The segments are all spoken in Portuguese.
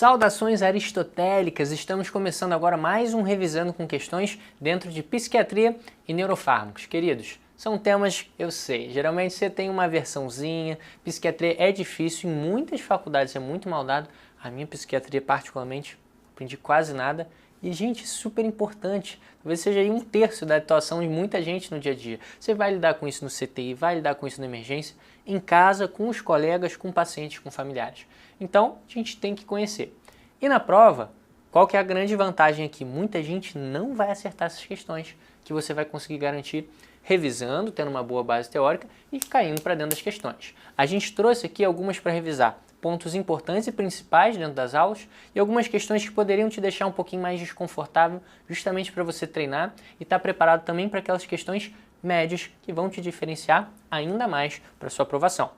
Saudações aristotélicas! Estamos começando agora mais um Revisando com Questões dentro de Psiquiatria e Neurofármacos. Queridos, são temas, eu sei, geralmente você tem uma versãozinha, psiquiatria é difícil, em muitas faculdades é muito mal dado, a minha psiquiatria particularmente, aprendi quase nada. E, gente, super importante, talvez seja aí 1/3 da atuação de muita gente no dia a dia. Você vai lidar com isso no CTI, vai lidar com isso na emergência, em casa, com os colegas, com pacientes, com familiares. Então, a gente tem que conhecer. E na prova, qual que é a grande vantagem aqui? Muita gente não vai acertar essas questões, que você vai conseguir garantir revisando, tendo uma boa base teórica e caindo para dentro das questões. A gente trouxe aqui algumas para revisar, pontos importantes e principais dentro das aulas e algumas questões que poderiam te deixar um pouquinho mais desconfortável, justamente para você treinar e estar preparado também para aquelas questões médias que vão te diferenciar ainda mais para a sua aprovação.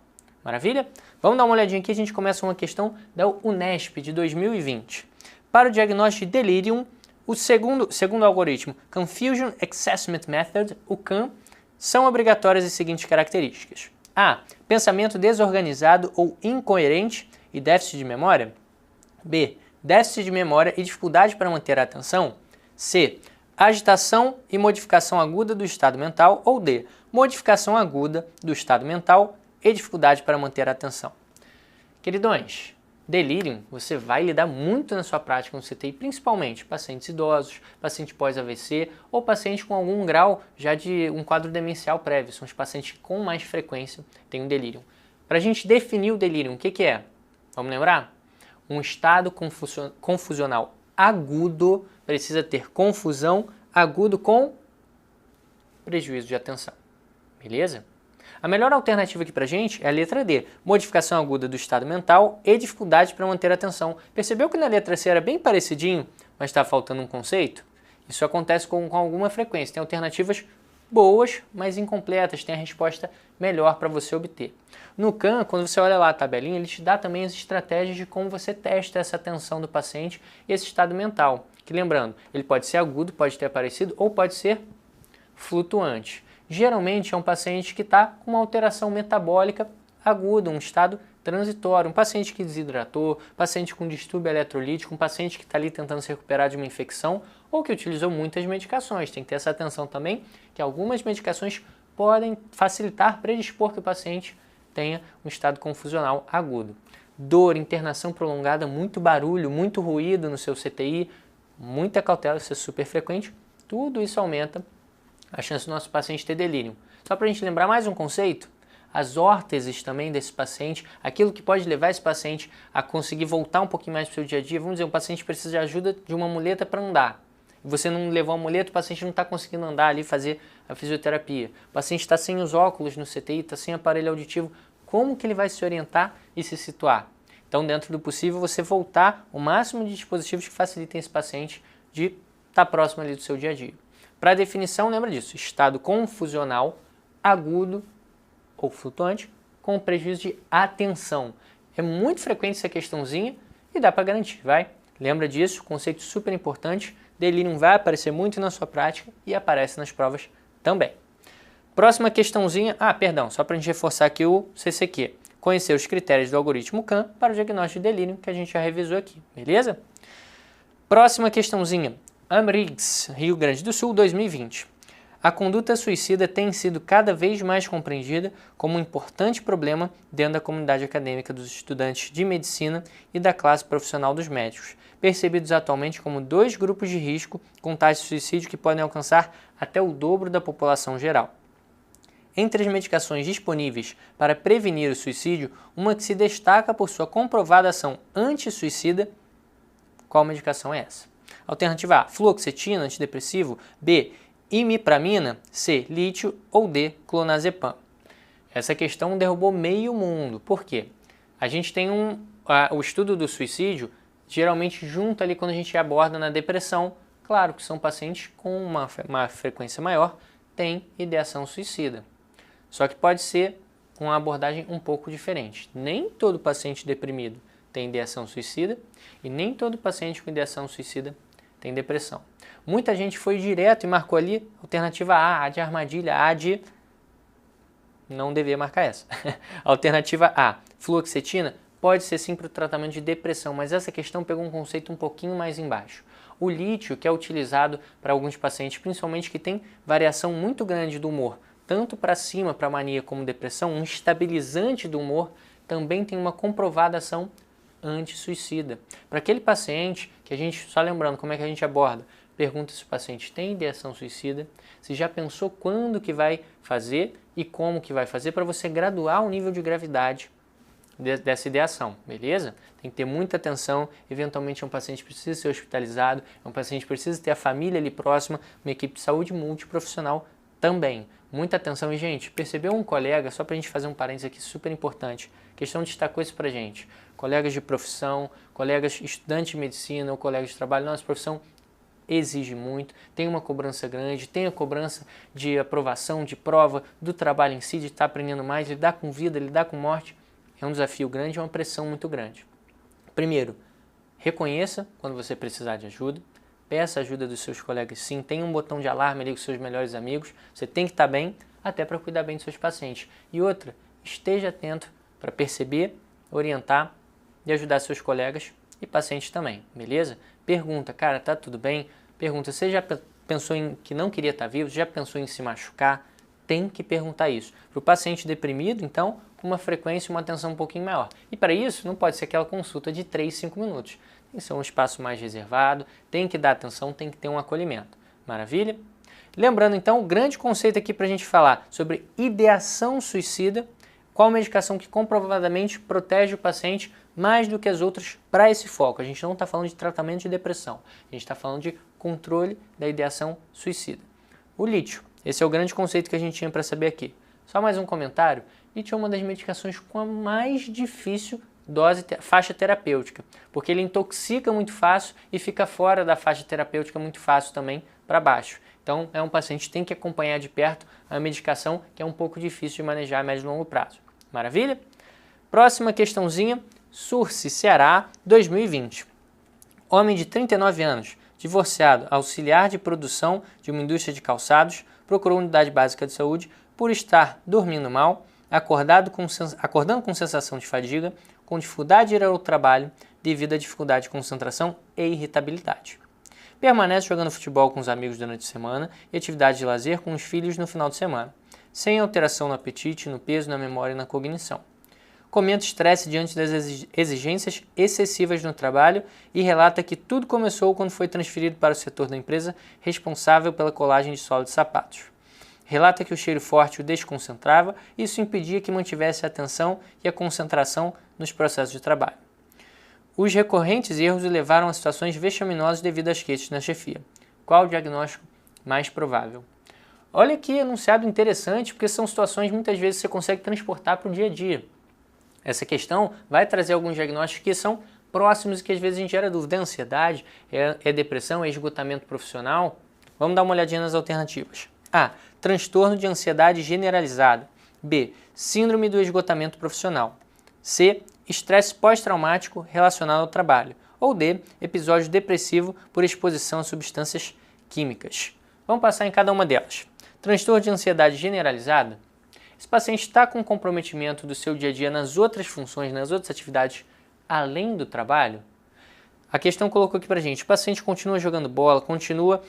Maravilha? Vamos dar uma olhadinha aqui, a gente começa uma questão da Unesp de 2020. Para o diagnóstico de delirium, o segundo algoritmo, Confusion Assessment Method, o CAM, são obrigatórias as seguintes características. A. Pensamento desorganizado ou incoerente e déficit de memória. B. Déficit de memória e dificuldade para manter a atenção. C. Agitação e modificação aguda do estado mental. Ou D. Modificação aguda do estado mental e dificuldade para manter a atenção. Queridões, delírio você vai lidar muito na sua prática no CTI, principalmente pacientes idosos, paciente pós-AVC ou paciente com algum grau já de um quadro demencial prévio. São os pacientes que com mais frequência têm um delírio. Para a gente definir o delírio, o que é? Vamos lembrar? Um estado confusional agudo, precisa ter confusão, agudo com prejuízo de atenção. Beleza? A melhor alternativa aqui para a gente é a letra D, modificação aguda do estado mental e dificuldade para manter a atenção. Percebeu que na letra C era bem parecidinho, mas está faltando um conceito? Isso acontece com alguma frequência. Tem alternativas boas, mas incompletas, tem a resposta melhor para você obter. No CAM, quando você olha lá a tabelinha, ele te dá também as estratégias de como você testa essa atenção do paciente e esse estado mental. Que lembrando, ele pode ser agudo, pode ter aparecido ou pode ser flutuante. Geralmente é um paciente que está com uma alteração metabólica aguda, um estado transitório, um paciente que desidratou, paciente com distúrbio eletrolítico, um paciente que está ali tentando se recuperar de uma infecção ou que utilizou muitas medicações. Tem que ter essa atenção também, que algumas medicações podem facilitar, predispor que o paciente tenha um estado confusional agudo. Dor, internação prolongada, muito barulho, muito ruído no seu CTI, muita cautela, isso é super frequente, tudo isso aumenta a chance do nosso paciente ter delírio. Só para a gente lembrar mais um conceito, as órteses também desse paciente, aquilo que pode levar esse paciente a conseguir voltar um pouquinho mais para o seu dia a dia. Vamos dizer, um paciente precisa de ajuda de uma muleta para andar. Você não levou a muleta, o paciente não está conseguindo andar ali, fazer a fisioterapia. O paciente está sem os óculos no CTI, está sem aparelho auditivo. Como que ele vai se orientar e se situar? Então, dentro do possível, você voltar o máximo de dispositivos que facilitem esse paciente de estar próximo ali do seu dia a dia. Para a definição, lembra disso, estado confusional agudo ou flutuante com prejuízo de atenção. É muito frequente essa questãozinha e dá para garantir, vai? Lembra disso, conceito super importante, delírio vai aparecer muito na sua prática e aparece nas provas também. Próxima questãozinha, só para a gente reforçar aqui o CCQ. Conhecer os critérios do algoritmo CAM para o diagnóstico de delírio, que a gente já revisou aqui, beleza? Próxima questãozinha. Amrigs, Rio Grande do Sul, 2020. A conduta suicida tem sido cada vez mais compreendida como um importante problema dentro da comunidade acadêmica dos estudantes de medicina e da classe profissional dos médicos, percebidos atualmente como 2 grupos de risco com taxas de suicídio que podem alcançar até o dobro da população geral. Entre as medicações disponíveis para prevenir o suicídio, uma que se destaca por sua comprovada ação anti-suicida, qual medicação é essa? Alternativa A, fluoxetina, antidepressivo. B, imipramina. C, lítio. Ou D, clonazepam. Essa questão derrubou meio mundo. Por quê? A gente tem o estudo do suicídio, geralmente junto ali quando a gente aborda na depressão. Claro que são pacientes com uma frequência maior, têm ideação suicida. Só que pode ser uma abordagem um pouco diferente. Nem todo paciente deprimido tem ideação suicida e nem todo paciente com ideação suicida tem depressão. Muita gente foi direto e marcou ali alternativa A de armadilha, A de... Não devia marcar essa. Alternativa A, fluoxetina, pode ser sim para o tratamento de depressão, mas essa questão pegou um conceito um pouquinho mais embaixo. O lítio, que é utilizado para alguns pacientes, principalmente que tem variação muito grande do humor, tanto para cima, para mania como depressão, um estabilizante do humor, também tem uma comprovada ação anti-suicida. Para aquele paciente, que a gente, só lembrando como é que a gente aborda, pergunta se o paciente tem ideação suicida, se já pensou quando que vai fazer e como que vai fazer, para você graduar o nível de gravidade dessa ideação, beleza? Tem que ter muita atenção, eventualmente é um paciente que precisa ser hospitalizado, é um paciente que precisa ter a família ali próxima, uma equipe de saúde multiprofissional também. Muita atenção e, gente, percebeu um colega, só para a gente fazer um parênteses aqui super importante, questão destacou isso para gente, colegas de profissão, colegas estudantes de medicina ou colegas de trabalho, nossa profissão exige muito, tem uma cobrança grande, tem a cobrança de aprovação, de prova, do trabalho em si, de estar aprendendo mais, lidar com vida, lidar com morte, é um desafio grande, é uma pressão muito grande. Primeiro, reconheça quando você precisar de ajuda, peça ajuda dos seus colegas sim, tenha um botão de alarme ali com seus melhores amigos, você tem que estar bem, até para cuidar bem dos seus pacientes. E outra, esteja atento para perceber, orientar e ajudar seus colegas e pacientes também, beleza? Pergunta, cara, tá tudo bem? Pergunta, você já pensou em que não queria estar vivo? Já pensou em se machucar? Tem que perguntar isso. Para o paciente deprimido, então, com uma frequência e uma atenção um pouquinho maior. E para isso, não pode ser aquela consulta de 3, 5 minutos. Tem que ser um espaço mais reservado, tem que dar atenção, tem que ter um acolhimento. Maravilha? Lembrando, então, o grande conceito aqui para a gente falar sobre ideação suicida, qual medicação que comprovadamente protege o paciente mais do que as outras para esse foco. A gente não está falando de tratamento de depressão, a gente está falando de controle da ideação suicida. O lítio, esse é o grande conceito que a gente tinha para saber aqui. Só mais um comentário, lítio é uma das medicações com a mais difícil faixa terapêutica, porque ele intoxica muito fácil e fica fora da faixa terapêutica muito fácil também para baixo. Então, é um paciente que tem que acompanhar de perto a medicação, que é um pouco difícil de manejar a médio e longo prazo. Maravilha? Próxima questãozinha, Sursi, Ceará, 2020. Homem de 39 anos, divorciado, auxiliar de produção de uma indústria de calçados, procurou unidade básica de saúde por estar dormindo mal, acordando com sensação de fadiga, com dificuldade de ir ao trabalho devido à dificuldade de concentração e irritabilidade. Permanece jogando futebol com os amigos durante a semana e atividade de lazer com os filhos no final de semana, sem alteração no apetite, no peso, na memória e na cognição. Comenta estresse diante das exigências excessivas no trabalho e relata que tudo começou quando foi transferido para o setor da empresa responsável pela colagem de sola de sapatos. Relata que o cheiro forte o desconcentrava e isso impedia que mantivesse a atenção e a concentração nos processos de trabalho. Os recorrentes erros o levaram a situações vexaminosas devido às queixas na chefia. Qual o diagnóstico mais provável? Olha que enunciado interessante, porque são situações que muitas vezes você consegue transportar para o dia a dia. Essa questão vai trazer alguns diagnósticos que são próximos e que às vezes a gente gera dúvida. É ansiedade? É depressão? É esgotamento profissional? Vamos dar uma olhadinha nas alternativas. A. Transtorno de ansiedade generalizada. B. Síndrome do esgotamento profissional. C. Estresse pós-traumático relacionado ao trabalho. Ou D. Episódio depressivo por exposição a substâncias químicas. Vamos passar em cada uma delas. Transtorno de ansiedade generalizada. Esse paciente está com comprometimento do seu dia a dia nas outras funções, nas outras atividades, além do trabalho? A questão colocou aqui pra gente, o paciente continua jogando bola, continua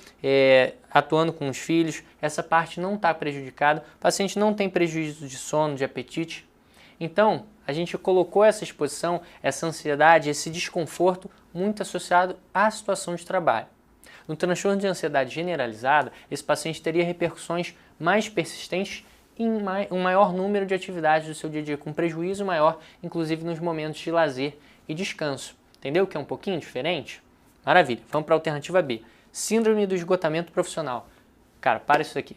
atuando com os filhos, essa parte não está prejudicada, o paciente não tem prejuízo de sono, de apetite. Então, a gente colocou essa exposição, essa ansiedade, esse desconforto muito associado à situação de trabalho. No transtorno de ansiedade generalizada, esse paciente teria repercussões mais persistentes em um maior número de atividades do seu dia a dia, com prejuízo maior, inclusive nos momentos de lazer e descanso. Entendeu que é um pouquinho diferente? Maravilha. Vamos para a alternativa B. Síndrome do esgotamento profissional. Cara, para isso aqui.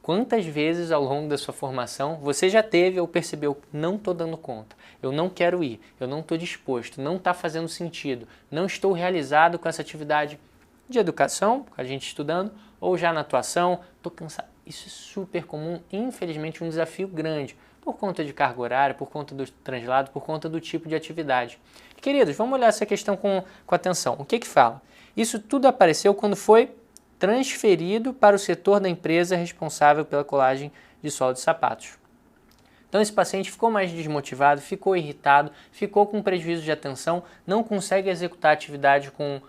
Quantas vezes ao longo da sua formação você já teve ou percebeu, não estou dando conta, eu não quero ir, eu não estou disposto, não está fazendo sentido, não estou realizado com essa atividade de educação, com a gente estudando, ou já na atuação, estou cansado. Isso é super comum, infelizmente um desafio grande, por conta de carga horária, por conta do translado, por conta do tipo de atividade. Queridos, vamos olhar essa questão com atenção. O que fala? Isso tudo apareceu quando foi transferido para o setor da empresa responsável pela colagem de sola de sapatos. Então esse paciente ficou mais desmotivado, ficou irritado, ficou com prejuízo de atenção, não consegue executar a atividade com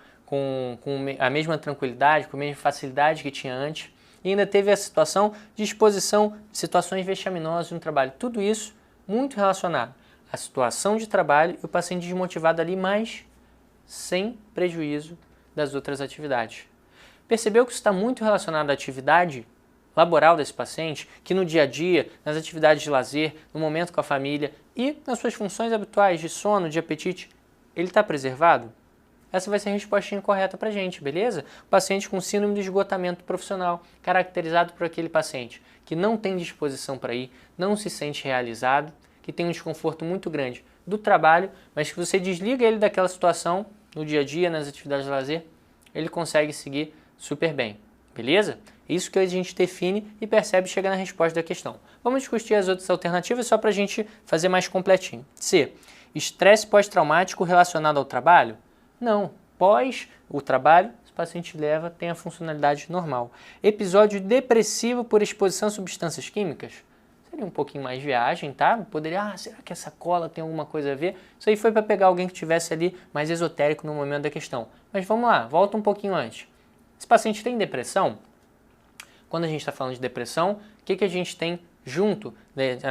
a mesma tranquilidade, com a mesma facilidade que tinha antes, e ainda teve a situação de exposição, situações vexaminosas no trabalho. Tudo isso muito relacionado à situação de trabalho e o paciente desmotivado ali, mas sem prejuízo das outras atividades. Percebeu que isso está muito relacionado à atividade laboral desse paciente, que no dia a dia, nas atividades de lazer, no momento com a família e nas suas funções habituais de sono, de apetite, ele está preservado? Essa vai ser a respostinha correta para a gente, beleza? O paciente com síndrome de esgotamento profissional, caracterizado por aquele paciente que não tem disposição para ir, não se sente realizado, que tem um desconforto muito grande do trabalho, mas que você desliga ele daquela situação no dia a dia, nas atividades de lazer, ele consegue seguir super bem, beleza? Isso que a gente define e percebe e chega na resposta da questão. Vamos discutir as outras alternativas só para a gente fazer mais completinho. C. Estresse pós-traumático relacionado ao trabalho? Não. Pós o trabalho, o paciente tem a funcionalidade normal. Episódio depressivo por exposição a substâncias químicas? Seria um pouquinho mais viagem, tá? Poderia, será que essa cola tem alguma coisa a ver? Isso aí foi para pegar alguém que estivesse ali mais esotérico no momento da questão. Mas vamos lá, volta um pouquinho antes. Esse paciente tem depressão? Quando a gente está falando de depressão, o que a gente tem junto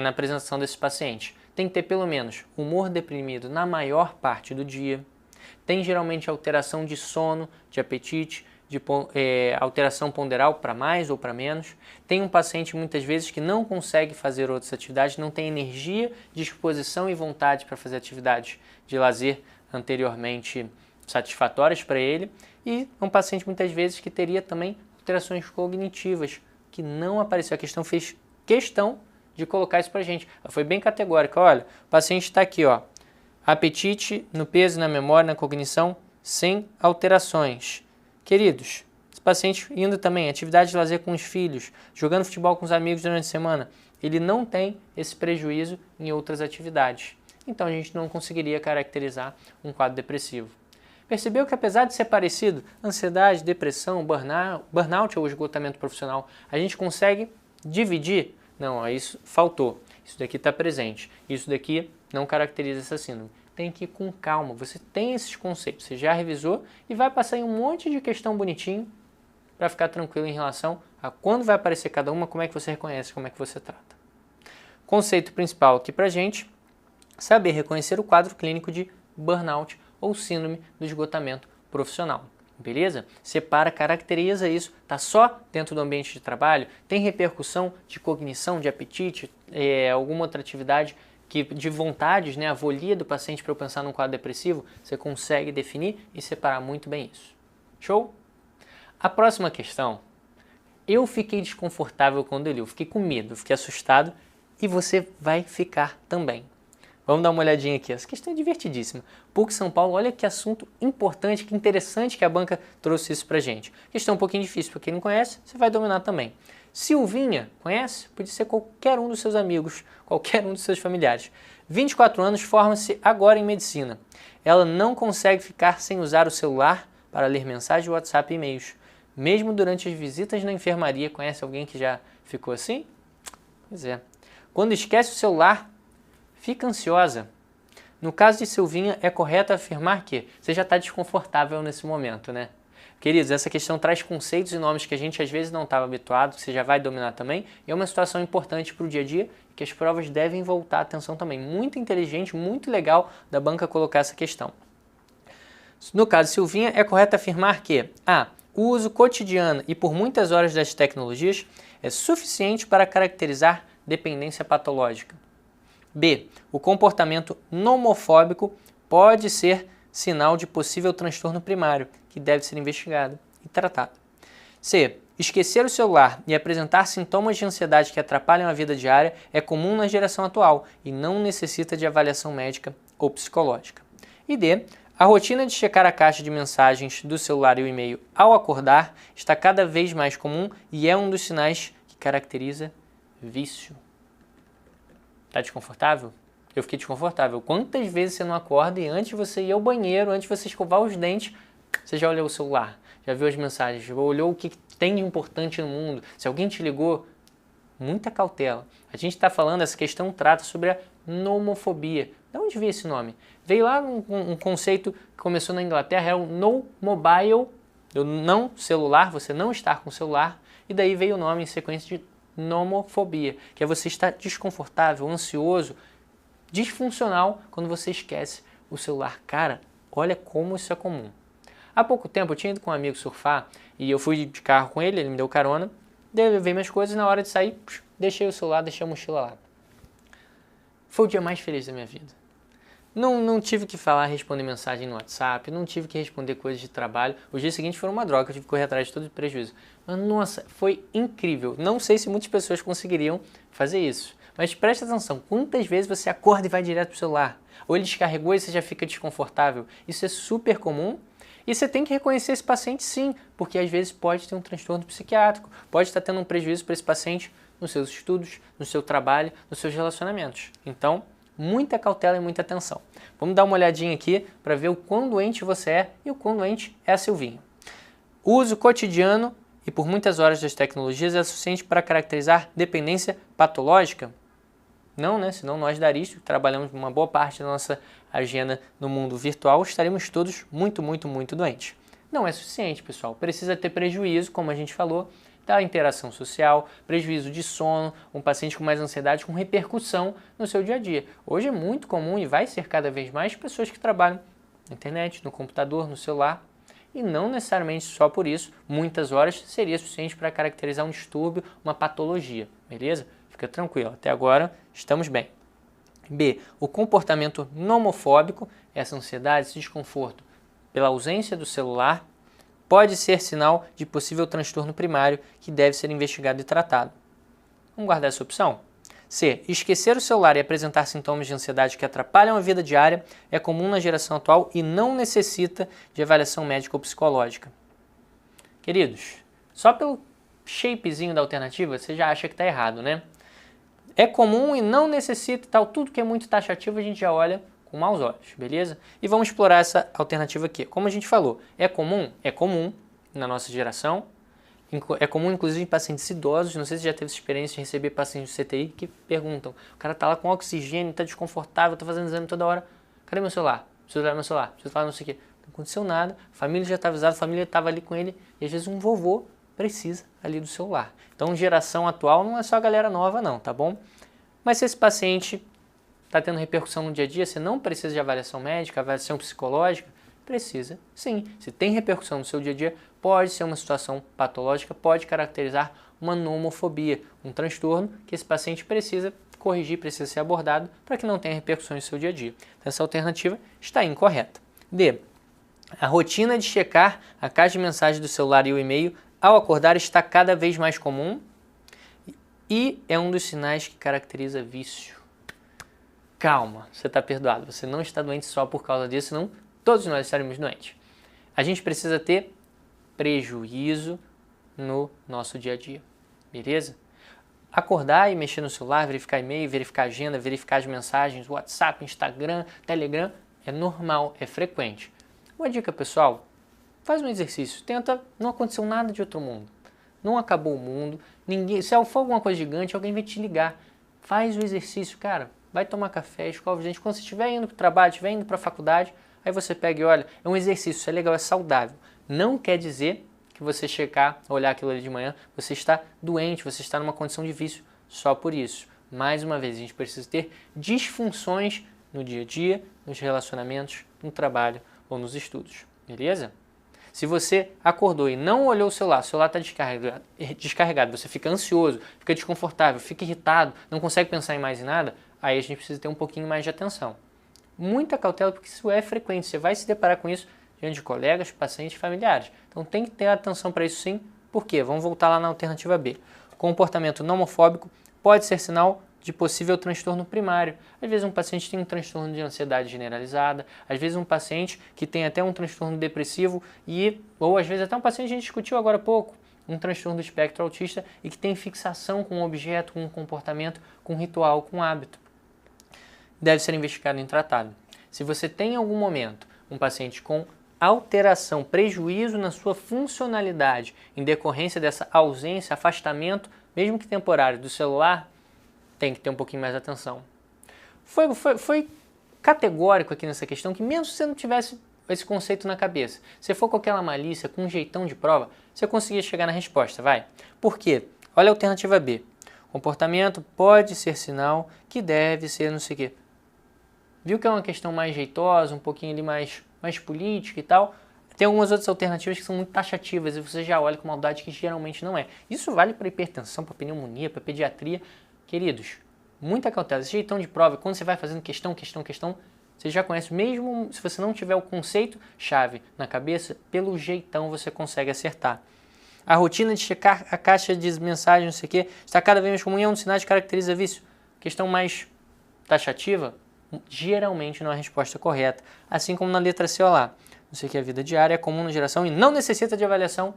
na apresentação desse paciente? Tem que ter pelo menos humor deprimido na maior parte do dia, tem geralmente alteração de sono, de apetite, de alteração ponderal para mais ou para menos, tem um paciente muitas vezes que não consegue fazer outras atividades, não tem energia, disposição e vontade para fazer atividades de lazer anteriormente satisfatórias para ele, e um paciente muitas vezes que teria também alterações cognitivas, que não apareceu. A questão fez questão de colocar isso para a gente. Ela foi bem categórica. Olha, o paciente está aqui, ó, apetite no peso, na memória, na cognição, sem alterações. Queridos, esse paciente indo também, atividade de lazer com os filhos, jogando futebol com os amigos durante a semana, ele não tem esse prejuízo em outras atividades. Então a gente não conseguiria caracterizar um quadro depressivo. Percebeu que apesar de ser parecido, ansiedade, depressão, burnout ou esgotamento profissional, a gente consegue dividir? Não, isso faltou. Isso daqui está presente. Isso daqui não caracteriza essa síndrome. Tem que ir com calma. Você tem esses conceitos, você já revisou e vai passar em um monte de questão bonitinho para ficar tranquilo em relação a quando vai aparecer cada uma, como é que você reconhece, como é que você trata. Conceito principal aqui para a gente, saber reconhecer o quadro clínico de burnout ou síndrome do esgotamento profissional. Beleza? Separa, caracteriza isso, está só dentro do ambiente de trabalho, tem repercussão de cognição, de apetite, alguma outra atividade de vontades, né, a volia do paciente para eu pensar num quadro depressivo, você consegue definir e separar muito bem isso. Show? A próxima questão, eu fiquei desconfortável quando eu li, eu fiquei com medo, fiquei assustado e você vai ficar também. Vamos dar uma olhadinha aqui, essa questão é divertidíssima. PUC São Paulo, olha que assunto importante, que interessante que a banca trouxe isso pra gente. Questão um pouquinho difícil, para quem não conhece, você vai dominar também. Silvinha, conhece? Pode ser qualquer um dos seus amigos, qualquer um dos seus familiares. 24 anos, forma-se agora em medicina. Ela não consegue ficar sem usar o celular para ler mensagens, WhatsApp e e-mails. Mesmo durante as visitas na enfermaria, conhece alguém que já ficou assim? Pois é. Quando esquece o celular, fica ansiosa. No caso de Silvinha, é correto afirmar que você já está desconfortável nesse momento, né? Queridos, essa questão traz conceitos e nomes que a gente às vezes não estava habituado, que você já vai dominar também, e é uma situação importante para o dia a dia, que as provas devem voltar a atenção também. Muito inteligente, muito legal da banca colocar essa questão. No caso de Silvinha, é correto afirmar que o uso cotidiano e por muitas horas das tecnologias é suficiente para caracterizar dependência patológica. B. O comportamento nomofóbico pode ser sinal de possível transtorno primário, que deve ser investigado e tratado. C. Esquecer o celular e apresentar sintomas de ansiedade que atrapalham a vida diária é comum na geração atual e não necessita de avaliação médica ou psicológica. E D. A rotina de checar a caixa de mensagens do celular e o e-mail ao acordar está cada vez mais comum e é um dos sinais que caracteriza vício. Tá desconfortável? Eu fiquei desconfortável. Quantas vezes você não acorda e antes de você ir ao banheiro, antes de você escovar os dentes, você já olhou o celular, já viu as mensagens, já olhou o que tem de importante no mundo, se alguém te ligou, muita cautela. A gente está falando, essa questão trata sobre a nomofobia. De onde veio esse nome? Veio lá um conceito que começou na Inglaterra, é o no mobile, o não celular, você não estar com o celular, e daí veio o nome em sequência de nomofobia, que é você estar desconfortável, ansioso, disfuncional quando você esquece o celular. Cara, olha como isso é comum. Há pouco tempo eu tinha ido com um amigo surfar e eu fui de carro com ele me deu carona, daí eu levei minhas coisas e na hora de sair, deixei o celular, deixei a mochila lá. Foi o dia mais feliz da minha vida. Não tive que responder mensagem no WhatsApp, não tive que responder coisas de trabalho. O dia seguinte foi uma droga, eu tive que correr atrás de todo o prejuízo. Mas nossa, foi incrível. Não sei se muitas pessoas conseguiriam fazer isso. Mas preste atenção, quantas vezes você acorda e vai direto pro celular? Ou ele descarregou e você já fica desconfortável? Isso é super comum. E você tem que reconhecer esse paciente sim, porque às vezes pode ter um transtorno psiquiátrico, pode estar tendo um prejuízo para esse paciente nos seus estudos, no seu trabalho, nos seus relacionamentos. Então, muita cautela e muita atenção. Vamos dar uma olhadinha aqui para ver o quão doente você é e o quão doente é a Silvinha. O uso cotidiano e por muitas horas das tecnologias é suficiente para caracterizar dependência patológica? Não, né? Senão nós da Aristo, que trabalhamos uma boa parte da nossa agenda no mundo virtual, estaremos todos muito doentes. Não é suficiente, pessoal. Precisa ter prejuízo, como a gente falou, da interação social, prejuízo de sono, um paciente com mais ansiedade, com repercussão no seu dia a dia. Hoje é muito comum e vai ser cada vez mais pessoas que trabalham na internet, no computador, no celular, e não necessariamente só por isso, muitas horas seria suficiente para caracterizar um distúrbio, uma patologia, beleza? Fica tranquilo, até agora estamos bem. B. O comportamento nomofóbico, essa ansiedade, esse desconforto pela ausência do celular, pode ser sinal de possível transtorno primário que deve ser investigado e tratado. Vamos guardar essa opção? C. Esquecer o celular e apresentar sintomas de ansiedade que atrapalham a vida diária é comum na geração atual e não necessita de avaliação médica ou psicológica. Queridos, só pelo shapezinho da alternativa você já acha que está errado, né? É comum e não necessita e tal, tudo que é muito taxativo a gente já olha com maus olhos, beleza? E vamos explorar essa alternativa aqui. Como a gente falou, é comum na nossa geração, é comum inclusive em pacientes idosos, não sei se já teve experiência de receber pacientes do CTI que perguntam, o cara tá lá com oxigênio, tá desconfortável, tá fazendo exame toda hora, cadê meu celular? Preciso olhar meu celular, preciso falar não sei o quê. Não aconteceu nada, a família já tá avisada, a família estava ali com ele, e às vezes um vovô precisa ali do celular. Então, geração atual não é só a galera nova não, tá bom? Mas se esse paciente está tendo repercussão no dia a dia, você não precisa de avaliação médica, avaliação psicológica? Precisa, sim. Se tem repercussão no seu dia a dia, pode ser uma situação patológica, pode caracterizar uma nomofobia, um transtorno que esse paciente precisa corrigir, precisa ser abordado para que não tenha repercussões no seu dia a dia. Então, essa alternativa está incorreta. D. A rotina de checar a caixa de mensagem do celular e o e-mail ao acordar está cada vez mais comum e é um dos sinais que caracteriza vício. Calma, você está perdoado. Você não está doente só por causa disso, senão todos nós estaremos doentes. A gente precisa ter prejuízo no nosso dia a dia, beleza? Acordar e mexer no celular, verificar e-mail, verificar agenda, verificar as mensagens, WhatsApp, Instagram, Telegram, é normal, é frequente. Uma dica, pessoal, faz um exercício, tenta, não aconteceu nada de outro mundo. Não acabou o mundo, se for alguma coisa gigante, alguém vai te ligar. Faz o exercício, cara. Vai tomar café, escova os dentes. Quando você estiver indo para o trabalho, estiver indo para a faculdade, aí você pega e olha, é um exercício, isso é legal, é saudável. Não quer dizer que você checar, olhar aquilo ali de manhã, você está doente, você está numa condição de vício só por isso. Mais uma vez, a gente precisa ter disfunções no dia a dia, nos relacionamentos, no trabalho ou nos estudos, beleza? Se você acordou e não olhou o celular está descarregado, você fica ansioso, fica desconfortável, fica irritado, não consegue pensar em mais nada, aí a gente precisa ter um pouquinho mais de atenção. Muita cautela, porque isso é frequente, você vai se deparar com isso diante de colegas, pacientes e familiares. Então tem que ter atenção para isso sim. Por quê? Vamos voltar lá na alternativa B. Comportamento nomofóbico pode ser sinal de possível transtorno primário. Às vezes um paciente tem um transtorno de ansiedade generalizada, às vezes um paciente que tem até um transtorno depressivo ou às vezes até um paciente que a gente discutiu agora há pouco, um transtorno do espectro autista e que tem fixação com um objeto, com um comportamento, com um ritual, com um hábito. Deve ser investigado e tratado. Se você tem em algum momento um paciente com prejuízo na sua funcionalidade em decorrência dessa ausência, afastamento, mesmo que temporário, do celular, tem que ter um pouquinho mais de atenção. Foi categórico aqui nessa questão que mesmo se você não tivesse esse conceito na cabeça, se for com aquela malícia, com um jeitão de prova, você conseguia chegar na resposta, vai. Por quê? Olha a alternativa B. Comportamento pode ser sinal que deve ser não sei o quê. Viu que é uma questão mais jeitosa, um pouquinho ali mais política e tal? Tem algumas outras alternativas que são muito taxativas e você já olha com maldade que geralmente não é. Isso vale para hipertensão, para pneumonia, para pediatria. Queridos, muita cautela. Esse jeitão de prova, quando você vai fazendo questão, você já conhece, mesmo se você não tiver o conceito-chave na cabeça, pelo jeitão você consegue acertar. A rotina de checar a caixa de mensagens, não sei o quê, está cada vez mais comum e é um dos sinais que caracteriza vício. Questão mais taxativa, geralmente não é a resposta correta. Assim como na letra C, olha lá. Não sei o que é vida diária, é comum na geração e não necessita de avaliação.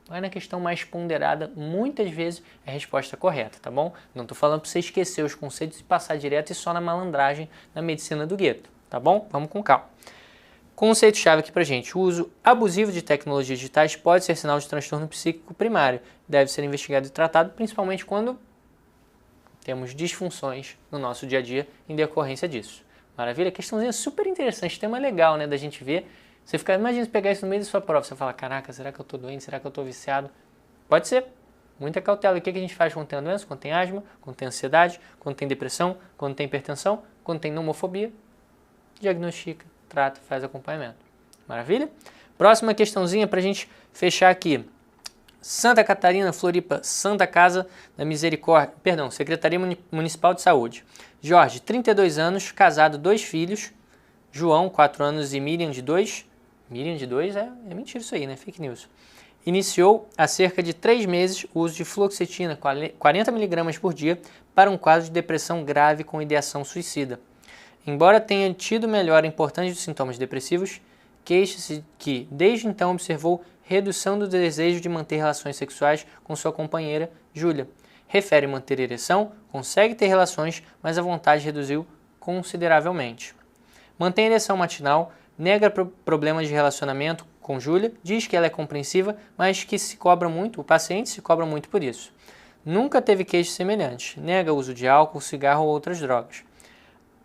Vai na questão mais ponderada, muitas vezes é a resposta correta, tá bom? Não estou falando para você esquecer os conceitos e passar direto e só na malandragem na medicina do gueto, tá bom? Vamos com calma. Conceito-chave aqui pra gente. O uso abusivo de tecnologias digitais pode ser sinal de transtorno psíquico primário. Deve ser investigado e tratado, principalmente quando temos disfunções no nosso dia a dia em decorrência disso. Maravilha? Questãozinha super interessante, tema legal, né, da gente ver. Você fica, imagina se pegar isso no meio da sua prova, você fala, caraca, será que eu tô doente? Será que eu tô viciado? Pode ser. Muita cautela. E o que a gente faz quando tem a doença? Quando tem asma, quando tem ansiedade, quando tem depressão, quando tem hipertensão, quando tem nomofobia? Diagnostica, trata, faz acompanhamento. Maravilha? Próxima questãozinha pra gente fechar aqui. Santa Catarina, Floripa, Santa Casa da Misericórdia, Secretaria Municipal de Saúde. Jorge, 32 anos, casado, 2 filhos. João, 4 anos e Miriam, de 2. Miriam, de 2 é mentira isso aí, né? Fake news. Iniciou há cerca de 3 meses o uso de fluoxetina, 40 mg por dia, para um quadro de depressão grave com ideação suicida. Embora tenha tido melhora importante dos sintomas depressivos, queixa-se que, desde então, observou redução do desejo de manter relações sexuais com sua companheira, Júlia. Refere manter ereção, consegue ter relações, mas a vontade reduziu consideravelmente. Mantém ereção matinal, nega problemas de relacionamento com Júlia, diz que ela é compreensiva, mas que o paciente se cobra muito por isso. Nunca teve queixas semelhantes, nega o uso de álcool, cigarro ou outras drogas.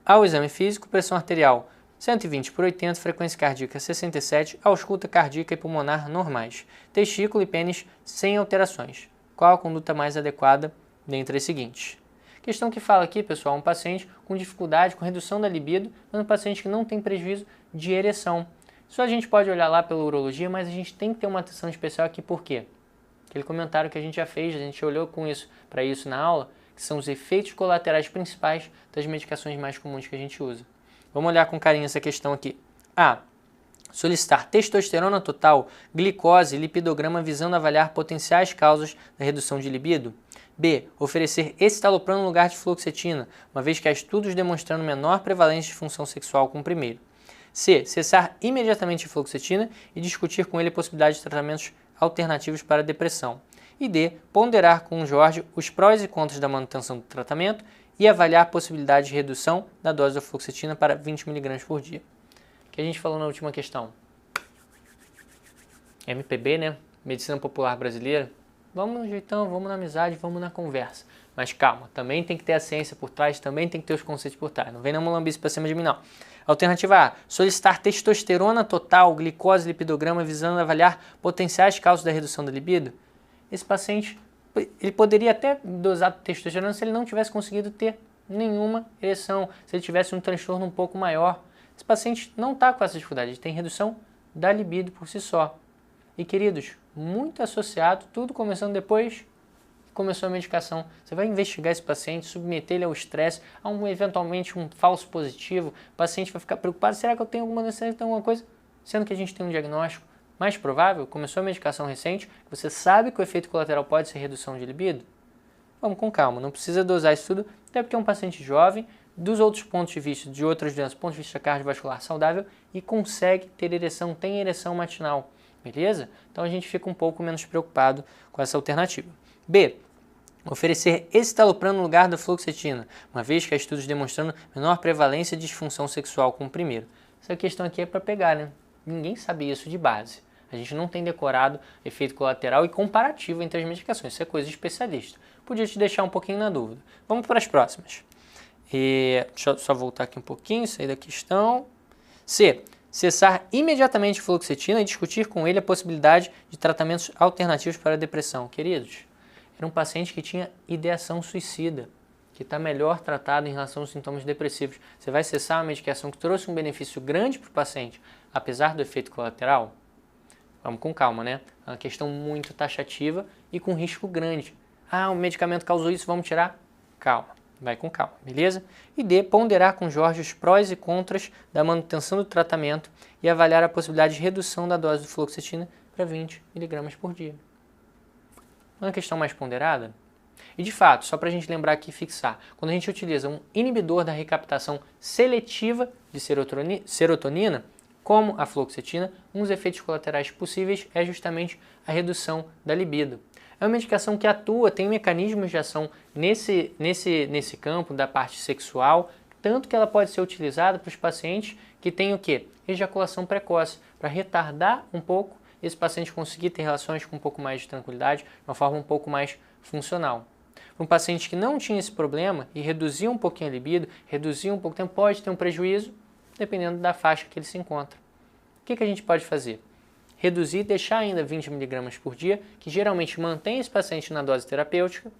Ao exame físico, pressão arterial 120/80, frequência cardíaca 67, ausculta cardíaca e pulmonar normais. Testículo e pênis sem alterações. Qual a conduta mais adequada dentre as seguintes? Questão que fala aqui, pessoal, um paciente com dificuldade, com redução da libido, mas um paciente que não tem prejuízo de ereção. Isso a gente pode olhar lá pela urologia, mas a gente tem que ter uma atenção especial aqui, por quê? Aquele comentário que a gente já fez, a gente olhou para isso na aula, que são os efeitos colaterais principais das medicações mais comuns que a gente usa. Vamos olhar com carinho essa questão aqui. A. Solicitar testosterona total, glicose e lipidograma visando avaliar potenciais causas da redução de libido. B. Oferecer escitalopram no lugar de fluoxetina, uma vez que há estudos demonstrando menor prevalência de disfunção sexual com o primeiro. C. Cessar imediatamente a fluoxetina e discutir com ele a possibilidade de tratamentos alternativos para a depressão. E D. Ponderar com o Jorge os prós e contras da manutenção do tratamento e avaliar a possibilidade de redução da dose da fluoxetina para 20 mg por dia. O que a gente falou na última questão? MPB, né? Medicina Popular Brasileira. Vamos no jeitão, vamos na amizade, vamos na conversa. Mas calma, também tem que ter a ciência por trás, também tem que ter os conceitos por trás. Não vem na mulambice pra cima de mim, não. Alternativa A. Solicitar testosterona total, glicose e lipidograma visando avaliar potenciais causas da redução da libido. Esse paciente, ele poderia até dosar testosterona se ele não tivesse conseguido ter nenhuma ereção, se ele tivesse um transtorno um pouco maior. Esse paciente não está com essa dificuldade, ele tem redução da libido por si só. E queridos, muito associado, tudo começando depois que começou a medicação. Você vai investigar esse paciente, submeter ele ao estresse, a eventualmente um falso positivo, o paciente vai ficar preocupado, será que eu tenho alguma doença, tem alguma coisa? Sendo que a gente tem um diagnóstico mais provável, começou a medicação recente, você sabe que o efeito colateral pode ser redução de libido? Vamos com calma, não precisa dosar isso tudo, até porque é um paciente jovem, dos outros pontos de vista, de outras doenças, ponto de vista cardiovascular saudável e consegue ter ereção, tem ereção matinal, beleza? Então a gente fica um pouco menos preocupado com essa alternativa. B. Oferecer escitalopram no lugar da fluoxetina, uma vez que há estudos demonstrando menor prevalência de disfunção sexual com o primeiro. Essa questão aqui é para pegar, né? Ninguém sabe isso de base. A A gente não tem decorado efeito colateral e comparativo entre as medicações, isso é coisa de especialista. Podia te deixar um pouquinho na dúvida. Vamos para as próximas. Deixa eu só voltar aqui um pouquinho, sair da questão. C. Cessar imediatamente fluoxetina e discutir com ele a possibilidade de tratamentos alternativos para a depressão. Queridos, era um paciente que tinha ideação suicida, que está melhor tratado em relação aos sintomas depressivos. Você vai cessar uma medicação que trouxe um benefício grande para o paciente, apesar do efeito colateral? Vamos com calma, né? É uma questão muito taxativa e com risco grande. Ah, o medicamento causou isso, vamos tirar? Calma, vai com calma, beleza? E D, ponderar com Jorge os prós e contras da manutenção do tratamento e avaliar a possibilidade de redução da dose de fluoxetina para 20 mg por dia. Uma questão mais ponderada? E de fato, só para a gente lembrar aqui e fixar, quando a gente utiliza um inibidor da recaptação seletiva de serotonina, como a fluoxetina, um dos efeitos colaterais possíveis é justamente a redução da libido. É uma medicação que atua, tem mecanismos de ação nesse campo da parte sexual, tanto que ela pode ser utilizada para os pacientes que têm o quê? Ejaculação precoce, para retardar um pouco esse paciente conseguir ter relações com um pouco mais de tranquilidade, de uma forma um pouco mais funcional. Para um paciente que não tinha esse problema e reduzir um pouquinho a libido, reduzir um pouco o tempo, pode ter um prejuízo, dependendo da faixa que ele se encontra. O que a gente pode fazer? Reduzir e deixar ainda 20 mg por dia, que geralmente mantém esse paciente na dose terapêutica,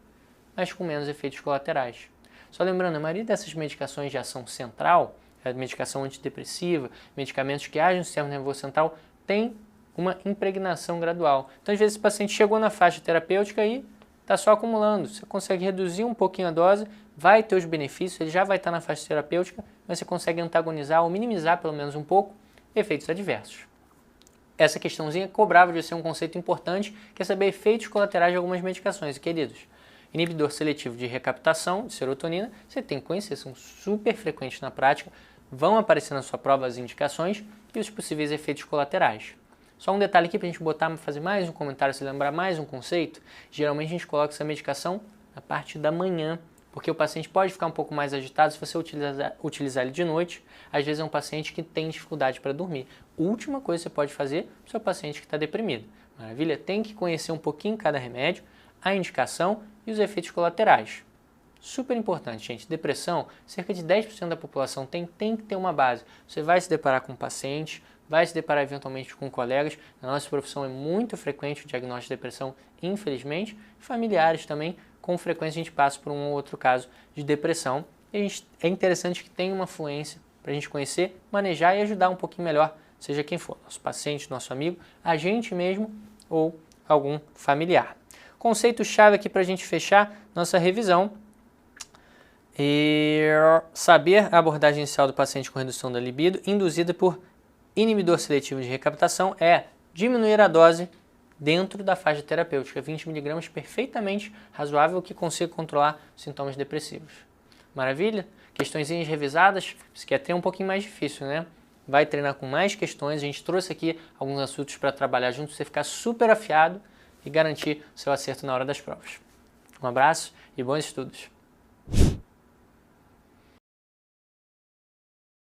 mas com menos efeitos colaterais. Só lembrando, a maioria dessas medicações de ação central, a medicação antidepressiva, medicamentos que agem no sistema nervoso central, tem uma impregnação gradual. Então, às vezes, esse paciente chegou na faixa terapêutica e está só acumulando. Você consegue reduzir um pouquinho a dose, vai ter os benefícios, ele já vai estar na faixa terapêutica, mas você consegue antagonizar ou minimizar pelo menos um pouco efeitos adversos. Essa questãozinha cobrava de ser um conceito importante, que é saber efeitos colaterais de algumas medicações. E, queridos, inibidor seletivo de recaptação de serotonina, você tem que conhecer, são super frequentes na prática, vão aparecer na sua prova as indicações e os possíveis efeitos colaterais. Só um detalhe aqui para a gente botar, fazer mais um comentário, se lembrar mais um conceito. Geralmente a gente coloca essa medicação na parte da manhã, porque o paciente pode ficar um pouco mais agitado se você utilizar ele de noite. Às vezes é um paciente que tem dificuldade para dormir. Última coisa que você pode fazer para o seu paciente que está deprimido. Maravilha? Tem que conhecer um pouquinho cada remédio, a indicação e os efeitos colaterais. Super importante, gente. Depressão, cerca de 10% da população tem que ter uma base. Você vai se deparar com pacientes, vai se deparar eventualmente com colegas. Na nossa profissão é muito frequente o diagnóstico de depressão, infelizmente. Familiares também, com frequência a gente passa por um ou outro caso de depressão. E é interessante que tenha uma fluência para a gente conhecer, manejar e ajudar um pouquinho melhor, seja quem for, nosso paciente, nosso amigo, a gente mesmo ou algum familiar. Conceito-chave aqui para a gente fechar nossa revisão. E saber a abordagem inicial do paciente com redução da libido induzida por inibidor seletivo de recaptação é diminuir a dose dentro da faixa terapêutica, 20 mg perfeitamente razoável que consiga controlar sintomas depressivos. Maravilha? Questõezinhas revisadas, psiquiatria é um pouquinho mais difícil, né? Vai treinar com mais questões, a gente trouxe aqui alguns assuntos para trabalhar junto, você ficar super afiado e garantir seu acerto na hora das provas. Um abraço e bons estudos!